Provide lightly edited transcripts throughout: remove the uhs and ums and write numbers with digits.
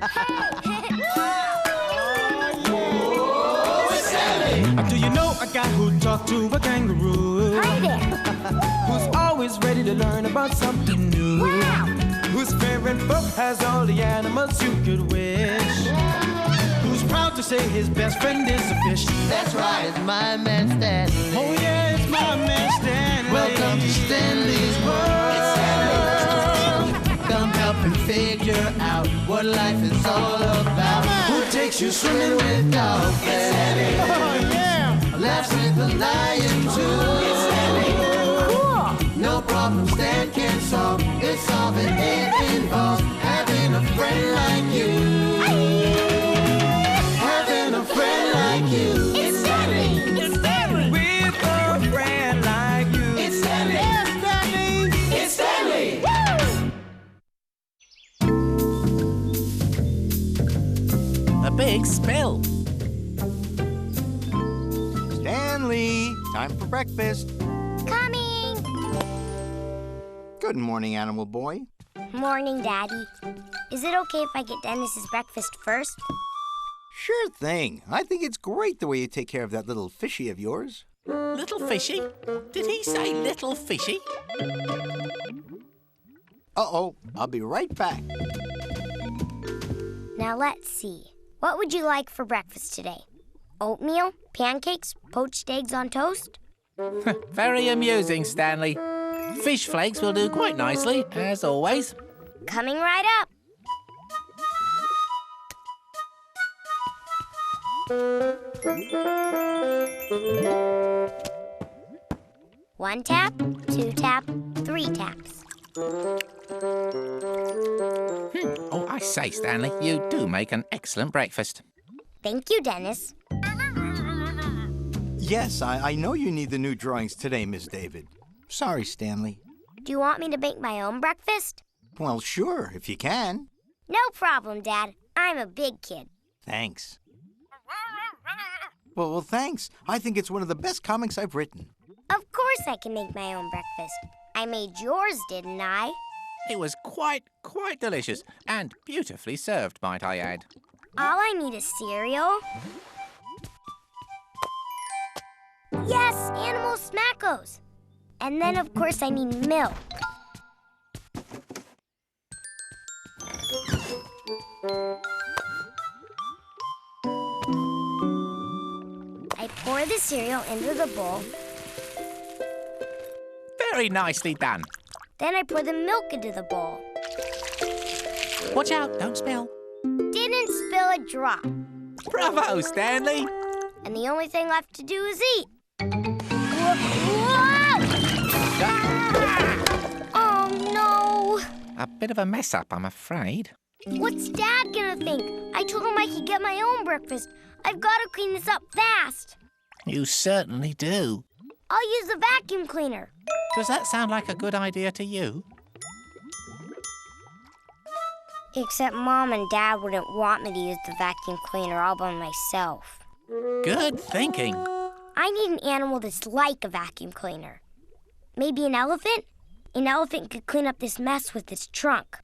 Do you know a guy who talked to a kangaroo? Hi there. Who's always ready to learn about something new? Wow. Whose favorite book has all the animals you could wish? Who's proud to say his best friend is a fish? That's right, it's my man Stanley. Oh yeah, it's my man Stanley. Welcome to Stanley's World. Come help him figure out what life is all about. Who takes you swimming with dolphins? Oh yeah. Laughs with the lion too. Cool. No problem Stan can solve. It's solving it involves having a friend like you. Having a friend like you. It's Stanley. It's Stanley. With a friend like you. It's Stanley. It's Stanley. It's Stanley. A big spill. Stanley, time for breakfast. Coming. Good morning, animal boy. Morning, Daddy. Is it okay if I get Dennis's breakfast first? Sure thing. I think it's great the way you take care of that little fishy of yours. Little fishy? Did he say little fishy? Uh-oh, I'll be right back. Now let's see. What would you like for breakfast today? Oatmeal, pancakes, poached eggs on toast? Very amusing, Stanley. Fish flakes will do quite nicely, as always. Coming right up. One tap, two tap, three taps. Oh, I say, Stanley, you do make an excellent breakfast. Thank you, Dennis. Yes, I know you need the new drawings today, Miss David. Sorry, Stanley. Do you want me to make my own breakfast? Well, sure, if you can. No problem, Dad. I'm a big kid. Thanks. Well, thanks. I think it's one of the best comics I've written. Of course I can make my own breakfast. I made yours, didn't I? It was quite delicious and beautifully served, might I add. All I need is cereal. Yes, animal smackos. And then, of course, I need milk. I pour the cereal into the bowl. Very nicely done. Then I pour the milk into the bowl. Watch out, don't spill. Didn't spill a drop. Bravo, Stanley. And the only thing left to do is eat. Whoa! Oh, no. A bit of a mess up, I'm afraid. What's Dad gonna think? I told him I could get my own breakfast. I've got to clean this up fast. You certainly do. I'll use the vacuum cleaner. Does that sound like a good idea to you? Except Mom and Dad wouldn't want me to use the vacuum cleaner all by myself. Good thinking. I need an animal that's like a vacuum cleaner. Maybe an elephant? An elephant could clean up this mess with its trunk.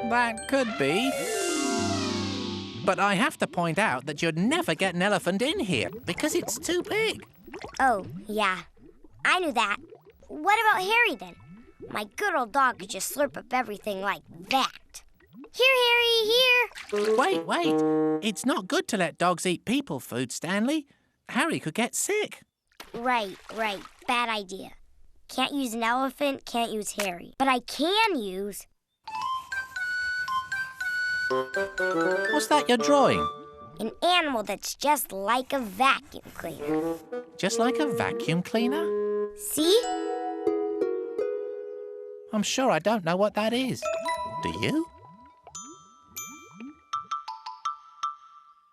That could be. But I have to point out that you'd never get an elephant in here because it's too big. Oh, yeah. I knew that. What about Harry, then? My good old dog could just slurp up everything like that. Here, Harry, here. Wait. It's not good to let dogs eat people food, Stanley. Harry could get sick. Right. Bad idea. Can't use an elephant, can't use Harry. But I can use... What's that you're drawing? an animal that's just like a vacuum cleaner. Just like a vacuum cleaner? See? I'm sure I don't know what that is. Do you?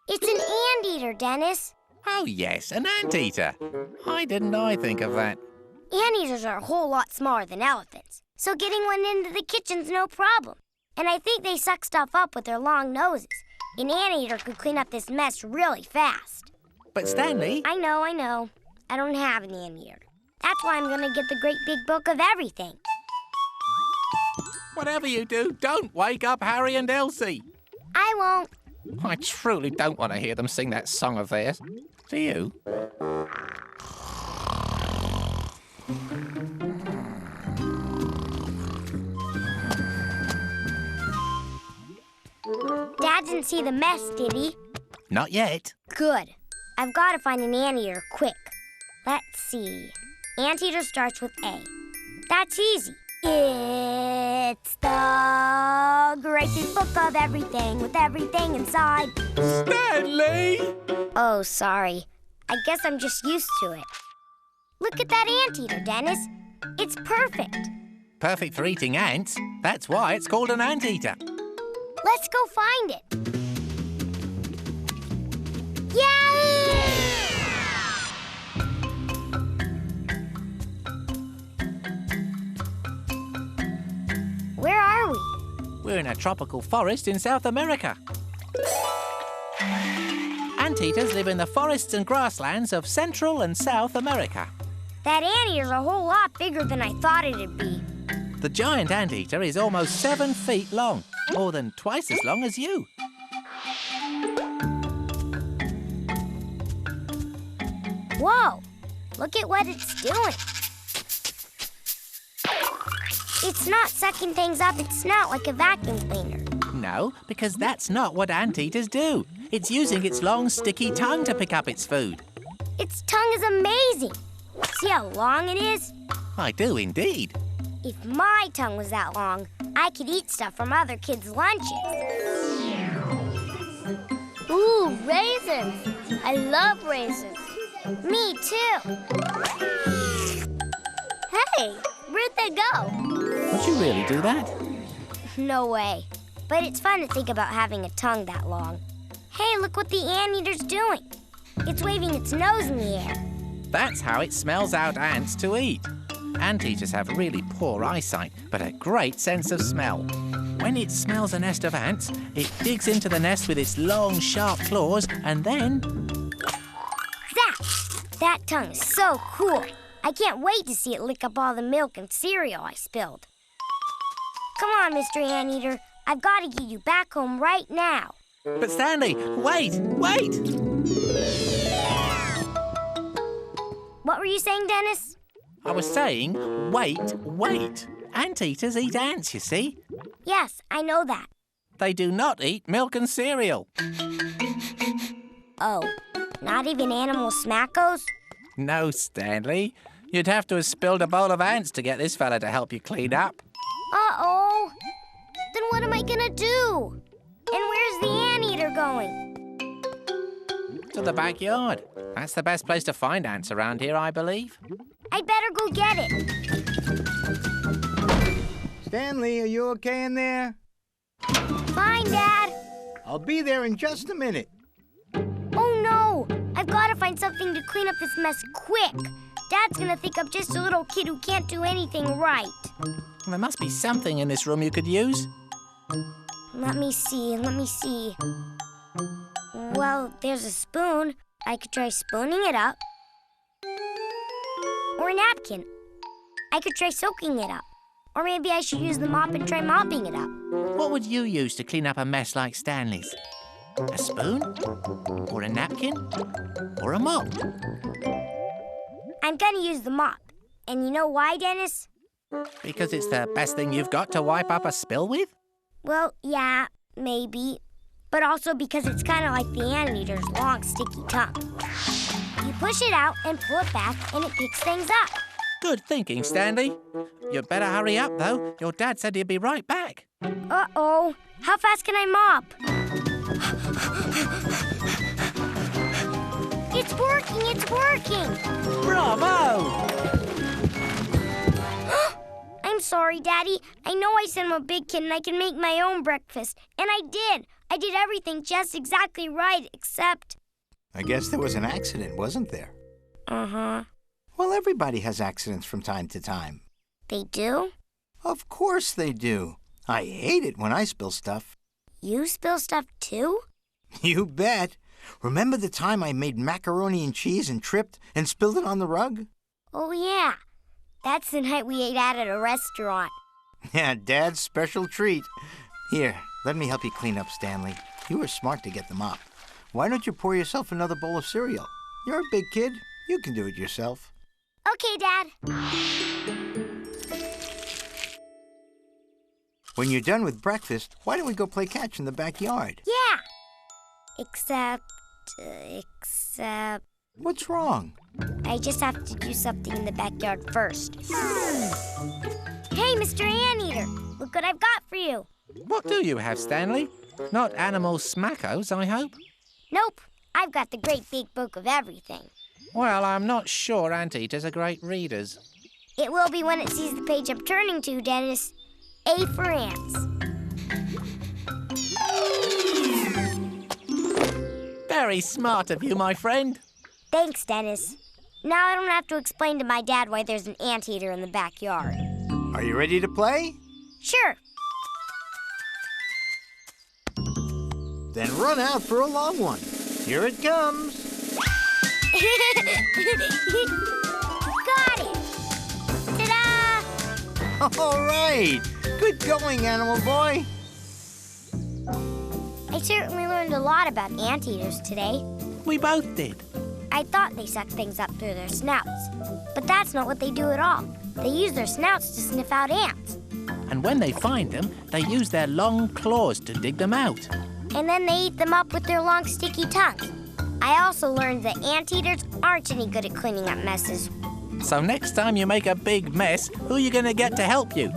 It's an anteater, Dennis. Oh, yes, an anteater. Why didn't I think of that? Anteaters are a whole lot smaller than elephants, so getting one into the kitchen's no problem. And I think they suck stuff up with their long noses. An anteater could clean up this mess really fast. But Stanley... I know. I don't have an anteater. That's why I'm gonna get the great big book of everything. Whatever you do, don't wake up Harry and Elsie. I won't. I truly don't want to hear them sing that song of theirs. Do you? Dad didn't see the mess, did he? Not yet. Good. I've got to find an anteater quick. Let's see. Anteater starts with A. That's easy. It's the great big book of everything with everything inside. Stanley! Oh, sorry. I guess I'm just used to it. Look at that anteater, Dennis. It's perfect. Perfect for eating ants. That's why it's called an anteater. Let's go find it. Yay! Where are we? We're in a tropical forest in South America. Anteaters live in the forests and grasslands of Central and South America. That anteater's a whole lot bigger than I thought it'd be. The giant anteater is almost 7 feet long, more than twice as long as you. Whoa! Look at what it's doing. It's not sucking things up its snout like a vacuum cleaner. No, because that's not what anteaters do. It's using its long, sticky tongue to pick up its food. Its tongue is amazing. See how long it is? I do indeed. If my tongue was that long, I could eat stuff from other kids' lunches. Ooh, raisins! I love raisins. Me too. Hey, where'd they go? Would you really do that? No way. But it's fun to think about having a tongue that long. Hey, look what the anteater's doing. It's waving its nose in the air. That's how it smells out ants to eat. Anteaters have really poor eyesight, but a great sense of smell. When it smells a nest of ants, it digs into the nest with its long, sharp claws, and then... Zap! That tongue is so cool. I can't wait to see it lick up all the milk and cereal I spilled. Come on, Mr. Anteater. I've got to get you back home right now. But Stanley, wait! What were you saying, Dennis? I was saying, wait. Anteaters eat ants, you see. Yes, I know that. They do not eat milk and cereal. Oh, not even animal smackos? No, Stanley. You'd have to have spilled a bowl of ants to get this fella to help you clean up. Uh-oh. Then what am I gonna do? And where's the anteater going? To the backyard. That's the best place to find ants around here, I believe. I'd better go get it. Stanley, are you okay in there? Fine, Dad. I'll be there in just a minute. Oh, no. I've got to find something to clean up this mess quick. Dad's gonna think I'm just a little kid who can't do anything right. There must be something in this room you could use. Let me see. Well, there's a spoon. I could try spooning it up. Or a napkin. I could try soaking it up. Or maybe I should use the mop and try mopping it up. What would you use to clean up a mess like Stanley's? A spoon? Or a napkin? Or a mop? I'm gonna use the mop. And you know why, Dennis? Because it's the best thing you've got to wipe up a spill with? Well, yeah, maybe. But also because it's kind of like the anteater's long, sticky tongue. You push it out and pull it back, and it picks things up. Good thinking, Stanley. You'd better hurry up, though. Your dad said he'd be right back. Uh-oh. How fast can I mop? It's working! Bravo! I'm sorry, Daddy. I know I said I'm a big kid and I can make my own breakfast. And I did. I did everything just exactly right, except... I guess there was an accident, wasn't there? Uh-huh. Well, everybody has accidents from time to time. They do? Of course they do. I hate it when I spill stuff. You spill stuff too? You bet. Remember the time I made macaroni and cheese and tripped and spilled it on the rug? Oh, yeah. That's the night we ate out at a restaurant. Yeah, Dad's special treat. Here, let me help you clean up, Stanley. You were smart to get them up. Why don't you pour yourself another bowl of cereal? You're a big kid. You can do it yourself. Okay, Dad. When you're done with breakfast, why don't we go play catch in the backyard? Yeah. Except... What's wrong? I just have to do something in the backyard first. Hey, Mr. Anteater, look what I've got for you. What do you have, Stanley? Not animal smackos, I hope? Nope, I've got the great big book of everything. Well, I'm not sure anteaters are great readers. It will be when it sees the page I'm turning to, Dennis. A for ants. Very smart of you, my friend. Thanks, Dennis. Now I don't have to explain to my dad why there's an anteater in the backyard. Are you ready to play? Sure. Then run out for a long one. Here it comes. Got it! Ta-da! All right. Good going, animal boy. I certainly learned a lot about anteaters today. We both did. I thought they sucked things up through their snouts. But that's not what they do at all. They use their snouts to sniff out ants. And when they find them, they use their long claws to dig them out. And then they eat them up with their long, sticky tongues. I also learned that anteaters aren't any good at cleaning up messes. So next time you make a big mess, who are you going to get to help you?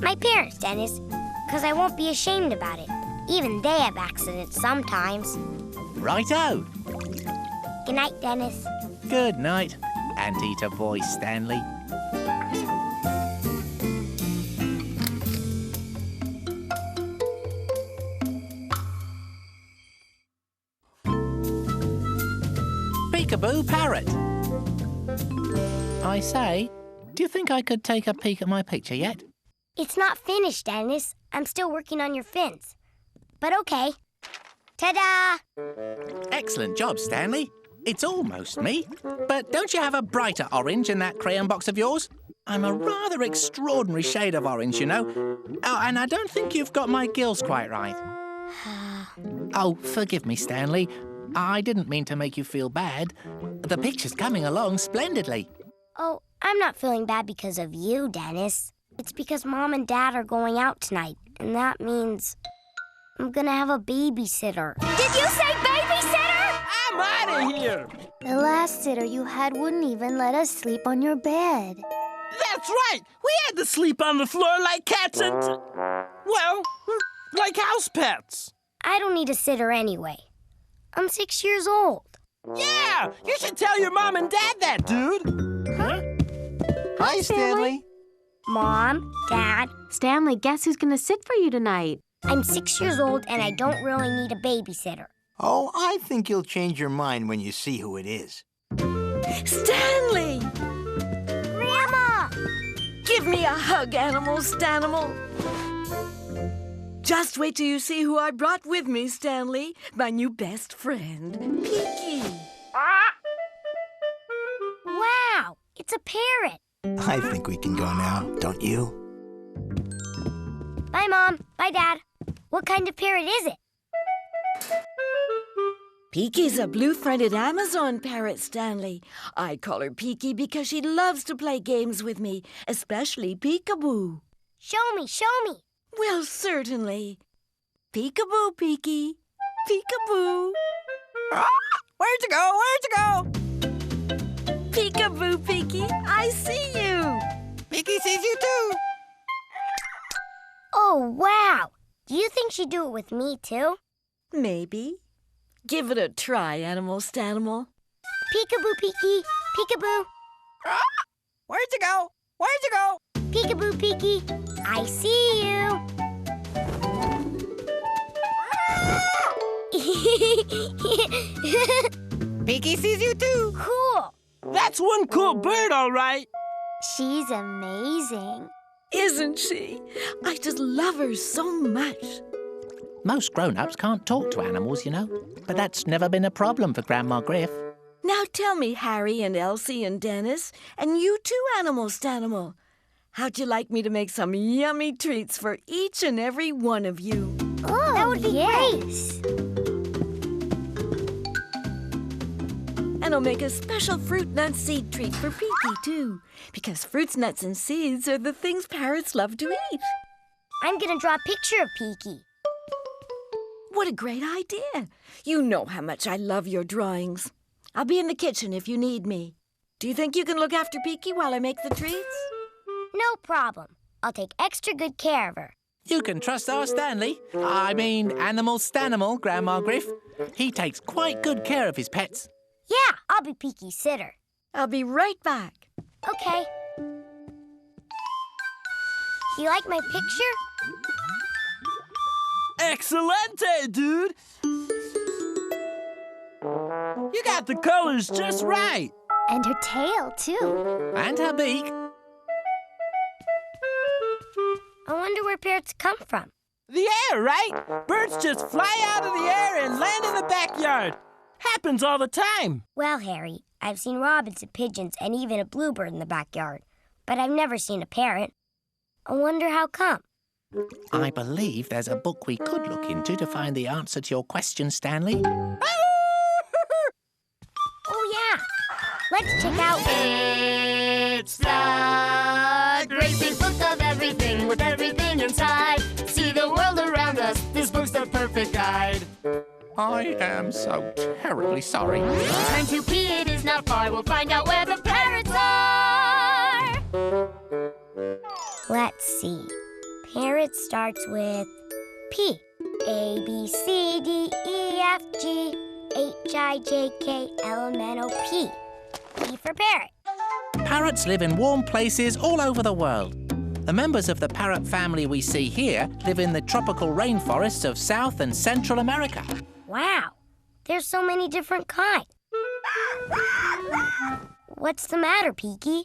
My parents, Dennis, because I won't be ashamed about it. Even they have accidents sometimes. Righto. Good night, Dennis. Good night, anteater boy Stanley. Peekaboo Parrot. I say, do you think I could take a peek at my picture yet? It's not finished, Dennis. I'm still working on your fins. But okay. Ta-da! Excellent job, Stanley. It's almost me. But don't you have a brighter orange in that crayon box of yours? I'm a rather extraordinary shade of orange, you know. Oh, and I don't think you've got my gills quite right. Oh, forgive me, Stanley. I didn't mean to make you feel bad. The picture's coming along splendidly. Oh, I'm not feeling bad because of you, Dennis. It's because Mom and Dad are going out tonight, and that means I'm gonna have a babysitter. Did you say babysitter? I'm out of here! The last sitter you had wouldn't even let us sleep on your bed. That's right! We had to sleep on the floor like cats and... well, like house pets. I don't need a sitter anyway. I'm 6 years old. Yeah! You should tell your mom and dad that, dude! Huh? Hi, Stanley. Mom, Dad, Stanley, guess who's going to sit for you tonight? I'm 6 years old and I don't really need a babysitter. Oh, I think you'll change your mind when you see who it is. Stanley! Grandma! Give me a hug, Animal Stanimal. Just wait till you see who I brought with me, Stanley. My new best friend, Peeky. Wow, it's a parrot. I think we can go now, don't you? Bye, Mom. Bye, Dad. What kind of parrot is it? Peeky's a blue-fronted Amazon parrot, Stanley. I call her Peeky because she loves to play games with me, especially Peekaboo. Show me, show me. Well, certainly. Peekaboo, Peeky. Peekaboo. Where'd you go? Where'd you go? Peekaboo, Peeky, I see you. Peeky sees you too. Oh, wow. Do you think she'd do it with me, too? Maybe. Give it a try, Animal Stanimal. Peekaboo, Peeky. Peekaboo. Where'd you go? Where'd you go? Peekaboo, Peeky. I see you. Peeky sees you too. Cool. That's one cool bird, all right. She's amazing. Isn't she? I just love her so much. Most grown-ups can't talk to animals, you know. But that's never been a problem for Grandma Griff. Now tell me, Harry and Elsie and Dennis, and you too, Animal-Stanimal. How'd you like me to make some yummy treats for each and every one of you? Oh, that would be great. And I'll make a special fruit nut seed treat for Peeky, too. Because fruits, nuts, and seeds are the things parrots love to eat. I'm going to draw a picture of Peeky. What a great idea. You know how much I love your drawings. I'll be in the kitchen if you need me. Do you think you can look after Peeky while I make the treats? No problem. I'll take extra good care of her. You can trust our Stanley. I mean, Animal-Stanimal, Grandma Griff. He takes quite good care of his pets. Yeah, I'll be Peeky's sitter. I'll be right back. Okay. You like my picture? Excelente, dude! You got the colors just right. And her tail, too. And her beak. I wonder where parrots come from. The air, right? Birds just fly out of the air and land in the backyard. Happens all the time. Well, Harry, I've seen robins and pigeons and even a bluebird in the backyard. But I've never seen a parrot. I wonder how come. I believe there's a book we could look into to find the answer to your question, Stanley. Oh, yeah. Let's check out... It's the great big book of everything with everything inside. See the world around us. This book's the perfect guide. I am so terribly sorry. Turn to P, it is not far. We'll find out where the parrots are. Let's see. Parrot starts with P. A, B, C, D, E, F, G, H, I, J, K, L, M, N, O, P. P for parrot. Parrots live in warm places all over the world. The members of the parrot family we see here live in the tropical rainforests of South and Central America. Wow, there's so many different kinds. What's the matter, Peeky?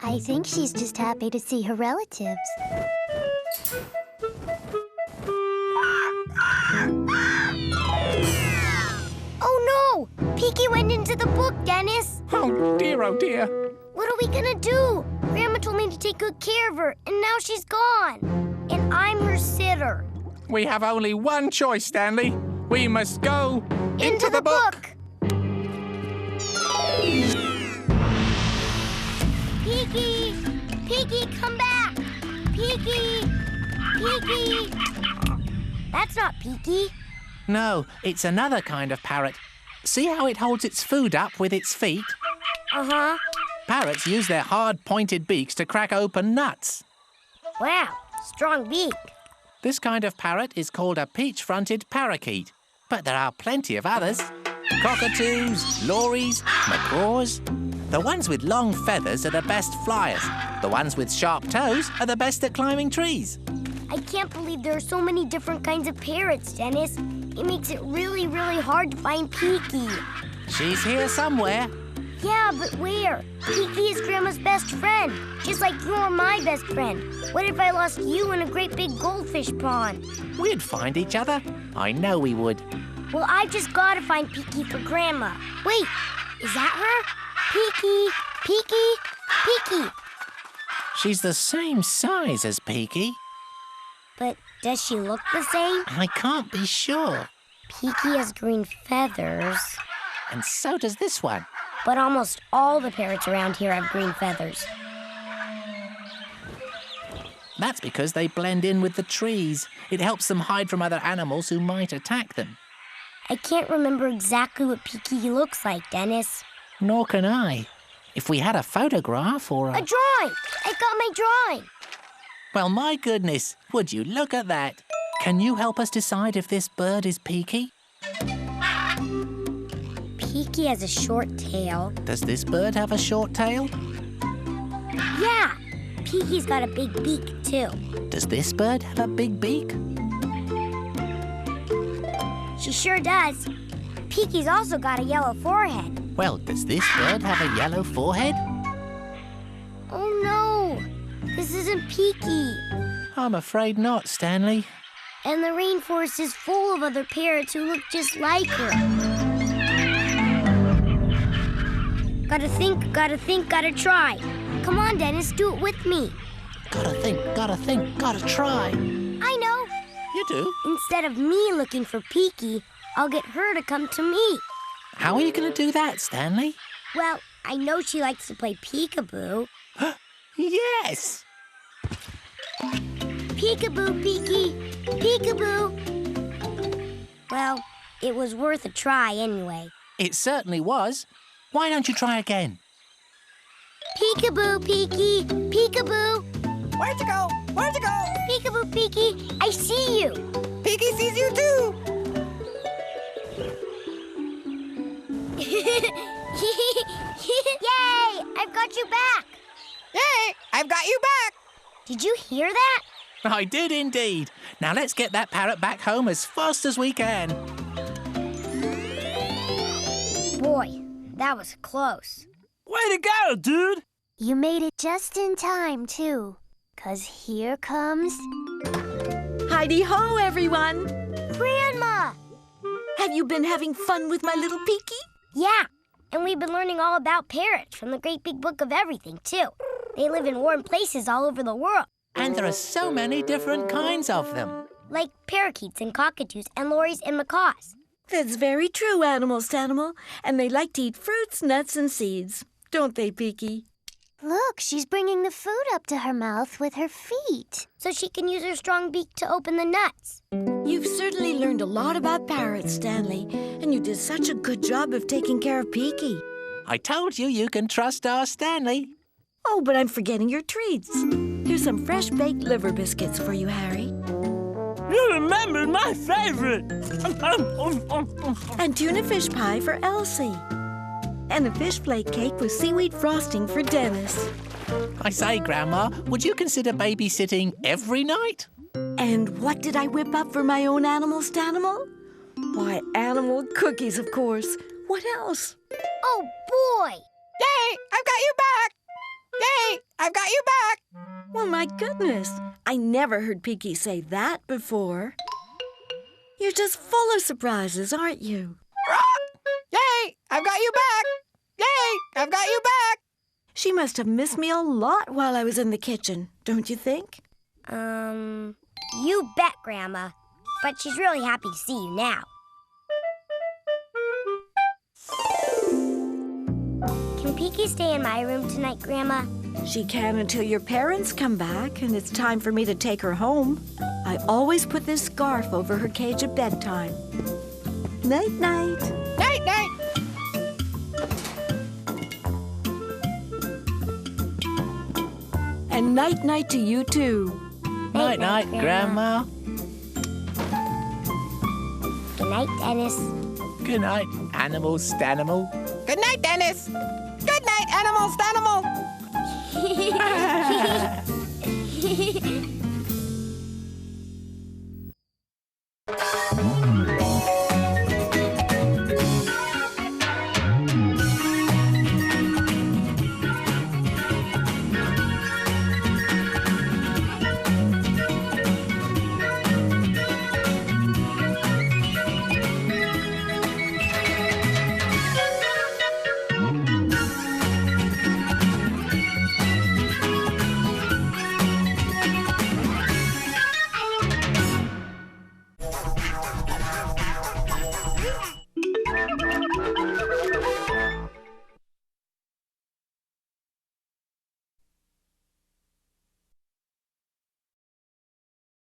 I think she's just happy to see her relatives. Oh no! Peeky went into the book, Dennis! Oh dear, What are we gonna do? Grandma told me to take good care of her, and now she's gone. And I'm her sitter. We have only one choice, Stanley. We must go Into the book! Peeky! Peeky, come back! Peeky! Peeky! That's not Peeky. No, it's another kind of parrot. See how it holds its food up with its feet? Uh-huh. Parrots use their hard, pointed beaks to crack open nuts. Wow, strong beak. This kind of parrot is called a peach-fronted parakeet. But there are plenty of others. Cockatoos, lories, macaws. The ones with long feathers are the best flyers. The ones with sharp toes are the best at climbing trees. I can't believe there are so many different kinds of parrots, Dennis. It makes it really, really hard to find Peeky. She's here somewhere. Yeah, but where? Peeky is Grandma's best friend, just like you're my best friend. What if I lost you in a great big goldfish pond? We'd find each other. I know we would. Well, I've just got to find Peeky for Grandma. Wait, is that her? Peeky, Peeky, Peeky. She's the same size as Peeky. But does she look the same? I can't be sure. Peeky has green feathers. And so does this one. But almost all the parrots around here have green feathers. That's because they blend in with the trees. It helps them hide from other animals who might attack them. I can't remember exactly what Peeky looks like, Dennis. Nor can I. If we had a photograph or A drawing! I got my drawing! Well, my goodness, would you look at that? Can you help us decide if this bird is Peeky? Peeky has a short tail. Does this bird have a short tail? Yeah! Peeky's got a big beak, too. Does this bird have a big beak? She sure does. Peeky's also got a yellow forehead. Well, does this bird have a yellow forehead? Oh, no! This isn't Peeky. I'm afraid not, Stanley. And the rainforest is full of other parrots who look just like her. Gotta think, gotta try. Come on, Dennis, do it with me. Gotta think, gotta try. I know. You do? Instead of me looking for Peeky, I'll get her to come to me. How are you going to do that, Stanley? Well, I know she likes to play peekaboo. Yes! Peekaboo, Peeky, peekaboo. Well, it was worth a try anyway. It certainly was. Why don't you try again? Peekaboo, Peeky, peekaboo. Where'd you go? Where'd you go? Peekaboo, Peeky, I see you. Peeky sees you too. Yay! I've got you back. Yay! I've got you back. Did you hear that? I did indeed. Now let's get that parrot back home as fast as we can. Boy, that was close. Way to go, dude! You made it just in time, too. 'Cause here comes... Heidi-ho, everyone. Grandma! Have you been having fun with my little Peeky? Yeah, and we've been learning all about parrots from the Great Big Book of Everything, too. They live in warm places all over the world. And there are so many different kinds of them. Like parakeets and cockatoos and lories and macaws. That's very true, Animal. And they like to eat fruits, nuts, and seeds. Don't they, Peeky? Look, she's bringing the food up to her mouth with her feet. So she can use her strong beak to open the nuts. You've certainly learned a lot about parrots, Stanley. And you did such a good job of taking care of Peeky. I told you you can trust our Stanley. Oh, but I'm forgetting your treats. Here's some fresh baked liver biscuits for you, Harry. You remembered my favorite! And tuna fish pie for Elsie. And a fish flake cake with seaweed frosting for Dennis. I say, Grandma, would you consider babysitting every night? And what did I whip up for my own Stanimal? Why, animal cookies, of course. What else? Oh, boy! Yay! I've got you back! Yay! I've got you back! Well, my goodness. I never heard Peeky say that before. You're just full of surprises, aren't you? Yay! I've got you back! Yay! I've got you back! She must have missed me a lot while I was in the kitchen, don't you think? You bet, Grandma. But she's really happy to see you now. Can Peeky stay in my room tonight, Grandma? She can until your parents come back, and it's time for me to take her home. I always put this scarf over her cage at bedtime. Night-night. Night-night. And night-night to you, too. Night-night, Grandma. Good night, Dennis. Good night, Animal Stanimal. Good night, Dennis. Good night, Animal Stanimal.